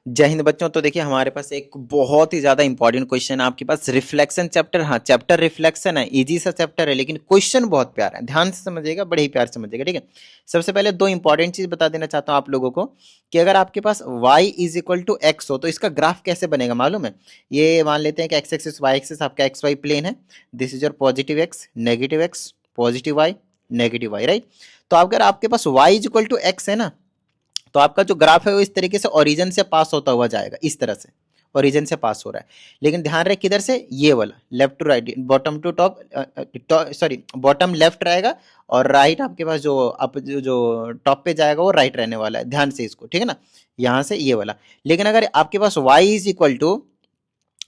जय हिंद बच्चों। तो देखिए हमारे पास एक बहुत ही ज्यादा इंपॉर्टेंट क्वेश्चन है आपके पास, रिफ्लेक्शन चैप्टर। हाँ, चैप्टर रिफ्लेक्शन है, इजी सा चैप्टर है, लेकिन क्वेश्चन बहुत प्यारा है। ध्यान से समझिएगा, बड़े ही प्यार से समझिएगा, ठीक है। सबसे पहले दो इंपॉर्टेंट चीज बता देना चाहता हूँ आप लोगों को कि अगर आपके पास y is equal to x हो तो इसका ग्राफ कैसे बनेगा मालूम है। ये मान लेते हैं कि एक्स एक्सिस वाई एक्सिस आपका एक्स वाई प्लेन है। This is your positive x, negative x, positive y, negative y, right. तो अगर आपके पास y is equal to x है ना, तो आपका जो ग्राफ है वो इस तरीके से ओरिजिन से पास होता हुआ जाएगा, इस तरह से ओरिजिन से पास हो रहा है। लेकिन ध्यान रहे किधर से, ये वाला left to right, bottom to top, sorry bottom left रहेगा और राइट आपके पास जो अप जो टॉप पे जाएगा वो राइट रहने वाला है। ध्यान से इसको, ठीक है ना, यहाँ से ये वाला। लेकिन अगर आपके पास y is equal to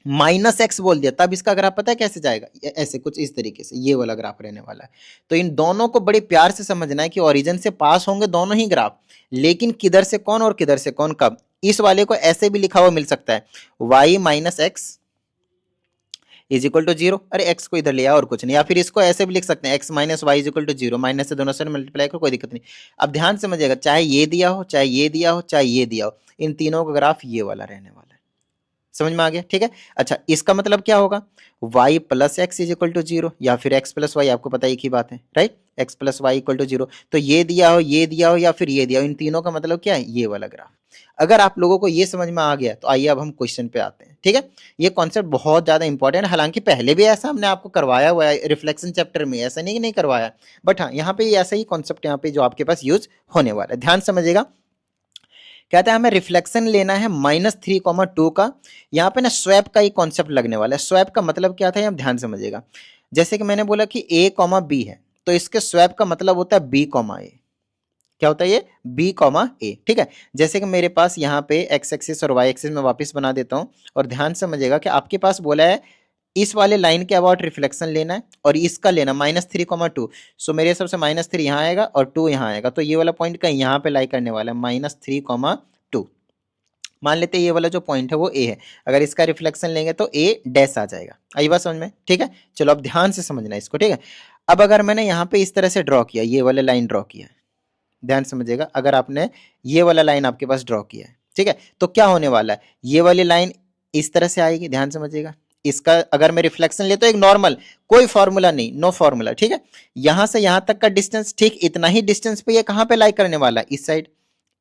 minus x बोल दिया तब इसका ग्राफ पता है कैसे जाएगा, ऐसे कुछ इस तरीके से ये वाला ग्राफ रहने वाला है। तो इन दोनों को बड़े प्यार से समझना है कि ओरिजिन से पास होंगे दोनों ही ग्राफ, लेकिन किधर से कौन और किधर से कौन कब। इस वाले को ऐसे भी लिखा हुआ मिल सकता है, y minus x is equal to zero. अरे एक्स को इधर लिया और कुछ नहीं, या फिर इसको ऐसे भी लिख सकते हैं, x minus y is equal to zero. Minus से दोनों से मल्टीप्लाई करो, कोई दिक्कत नहीं। अब ध्यान समझिएगा, चाहे ये दिया हो, चाहे ये दिया हो, चाहे ये दिया हो, इन तीनों का ग्राफ ये वाला रहने वाला है। समझ में आ गया, ठीक है। अच्छा, इसका मतलब क्या होगा, y plus x is equal to zero, या फिर x प्लस वाई, आपको पता एक ही बात है, right. x plus y equal to zero. तो ये दिया हो, ये दिया हो, या फिर ये दिया हो, इन तीनों का मतलब क्या है, ये वाला ग्राफ। अगर आप लोगों को ये समझ में आ गया तो आइए अब हम क्वेश्चन पे आते हैं, ठीक है। ये कॉन्सेप्ट बहुत ज्यादा इंपॉर्टेंट है, हालांकि पहले भी ऐसा हमने आपको करवाया हुआ है रिफ्लेक्शन चैप्टर में, ऐसा नहीं कि नहीं करवाया, बट हाँ यहाँ पे ऐसा ही कॉन्सेप्ट यहाँ पे जो आपके पास यूज होने वाला है। ध्यान समझिएगा, कहता है हमें रिफ्लेक्शन लेना है -3,2 का। यहाँ पे ना स्वैप का ही कॉन्सेप्ट लगने वाला है। स्वैप का मतलब क्या था, आप ध्यान समझिएगा। जैसे कि मैंने बोला कि a कॉमा बी है, तो इसके स्वैप का मतलब होता है b कॉमा ए। क्या होता है ये, b कॉमा ए, ठीक है। जैसे कि मेरे पास यहाँ पे x एक्सिस और y एक्सिस में वापस बना देता हूँ, और ध्यान समझिएगा कि आपके पास बोला है इस वाले लाइन के अबाउट रिफ्लेक्शन लेना है और इसका लेना -3,2। सो मेरे हिसाब से -3 यहाँ आएगा और 2 यहाँ आएगा, तो ये वाला पॉइंट कहीं यहाँ पे लाई करने वाला है, -3,2। मान लेते हैं ये वाला जो पॉइंट है वो ए है, अगर इसका रिफ्लेक्शन लेंगे तो ए डैश आ जाएगा। आई बात समझ में, ठीक है। चलो अब ध्यान से समझना इसको, ठीक है। अब अगर मैंने यहाँ पे इस तरह से ड्रॉ किया, ये वाला लाइन ड्रॉ किया है, ध्यान समझिएगा, अगर आपने ये वाला लाइन आपके पास ड्रॉ किया है, ठीक है, तो क्या होने वाला है, ये वाली लाइन इस तरह से आएगी। ध्यान समझिएगा, इसका अगर मैं रिफ्लेक्शन ले तो एक नॉर्मल, कोई फॉर्मूला नहीं, नो फॉर्मूला, ठीक है। यहां से यहां तक का डिस्टेंस, ठीक इतना ही डिस्टेंस पे ये कहां पे लाई करने वाला है, इस साइड।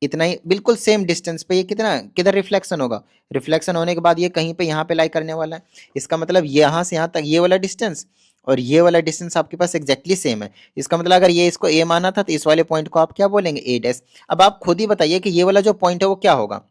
इतना ही बिल्कुल सेम डिस्टेंस पे ये कितना किधर रिफ्लेक्शन होगा, रिफ्लेक्शन होने के बाद ये कहीं पे यहाँ पे लाई करने वाला है। इसका मतलब यहाँ से यहाँ तक ये वाला डिस्टेंस और ये वाला डिस्टेंस आपके पास एग्जैक्टली सेम है। इसका मतलब अगर ये इसको ए माना था तो इस वाले पॉइंट को आप क्या बोलेंगे, ए डैश। अब आप खुद ही बताइए कि ये वाला जो पॉइंट है वो क्या होगा।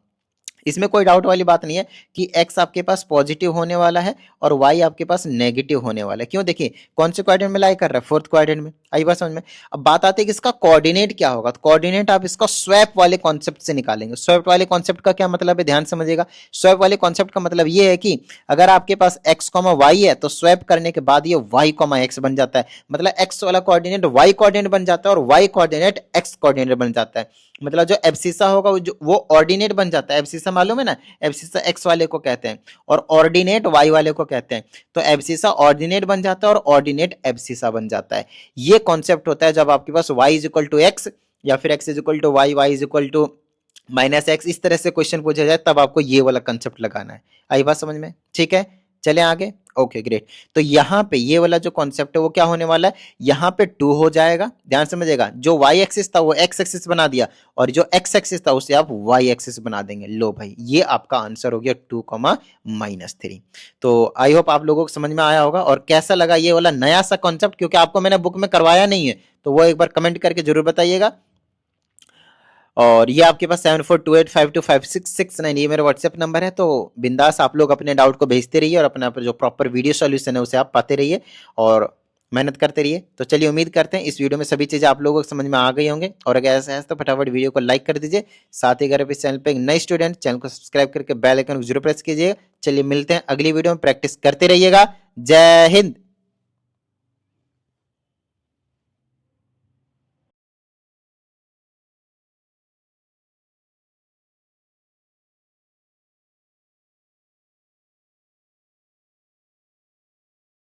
इसमें कोई डाउट वाली बात नहीं है कि x आपके पास पॉजिटिव होने वाला है और y आपके पास नेगेटिव होने वाला है। क्यों, देखिए कौन से क्वाड्रेंट में लाई कर रहा है, फोर्थ क्वाड्रेंट में। आई बात समझ में। अब बात आती है कि इसका कोऑर्डिनेट क्या होगा, तो कोऑर्डिनेट आप इसका स्वैप वाले कॉन्सेप्ट से निकालेंगे। स्वैप वाले कॉन्सेप्ट का क्या मतलब है, ध्यान समझिएगा। स्वैप वाले कॉन्सेप्ट का मतलब ये है कि अगर आपके पास x, y है तो स्वैप करने के बाद ये y, x बन जाता है। मतलब x वाला कोऑर्डिनेट y कोऑर्डिनेट बन जाता है और y कोऑर्डिनेट x कोऑर्डिनेट बन जाता है। मतलब जो एब्सिसा होगा वो ऑर्डिनेट बन जाता है। एब्सिसा मालूम है ना, एब्सिसा एक्स वाले को कहते हैं और ऑर्डिनेट वाई वाले को कहते हैं। तो एब्सिसा ऑर्डिनेट बन जाता है और ऑर्डिनेट एब्सिसा बन जाता है। ये कॉन्सेप्ट होता है जब आपके पास y is equal to x या फिर x is equal to y, y is equal to minus x, इस तरह से क्वेश्चन पूछा जाए तब आपको ये वाला कंसेप्ट लगाना है। आई बात समझ में, ठीक है। चले आगे, ओके ग्रेट। तो यहाँ पे ये वाला जो कॉन्सेप्ट है वो क्या होने वाला है, यहाँ पे 2 हो जाएगा। ध्यान समझिएगा, जो y एक्सिस था वो x एक्सिस बना दिया और जो x एक्सिस था उसे आप y एक्सिस बना देंगे। लो भाई, ये आपका आंसर हो गया 2,-3। तो आई होप आप लोगों को समझ में आया होगा। और कैसा लगा ये वाला नया सा कॉन्सेप्ट, क्योंकि आपको मैंने बुक में करवाया नहीं है, तो वो एक बार कमेंट करके जरूर बताइएगा। और ये आपके पास 7428525669 ये मेरा व्हाट्सएप नंबर है। तो बिंदास आप लोग अपने डाउट को भेजते रहिए और अपना जो प्रॉपर वीडियो सॉल्यूशन है उसे आप पाते रहिए और मेहनत करते रहिए। तो चलिए, उम्मीद करते हैं इस वीडियो में सभी चीज़ें आप लोगों को समझ में आ गई होंगे। और अगर ऐसा है तो फटाफट वीडियो को लाइक कर दीजिए। साथ ही अगर आप इस चैनल पर नए स्टूडेंट, चैनल को सब्सक्राइब करके बेल आइकन को जरूर प्रेस कीजिए। चलिए मिलते हैं अगली वीडियो में, प्रैक्टिस करते रहिएगा। जय हिंद।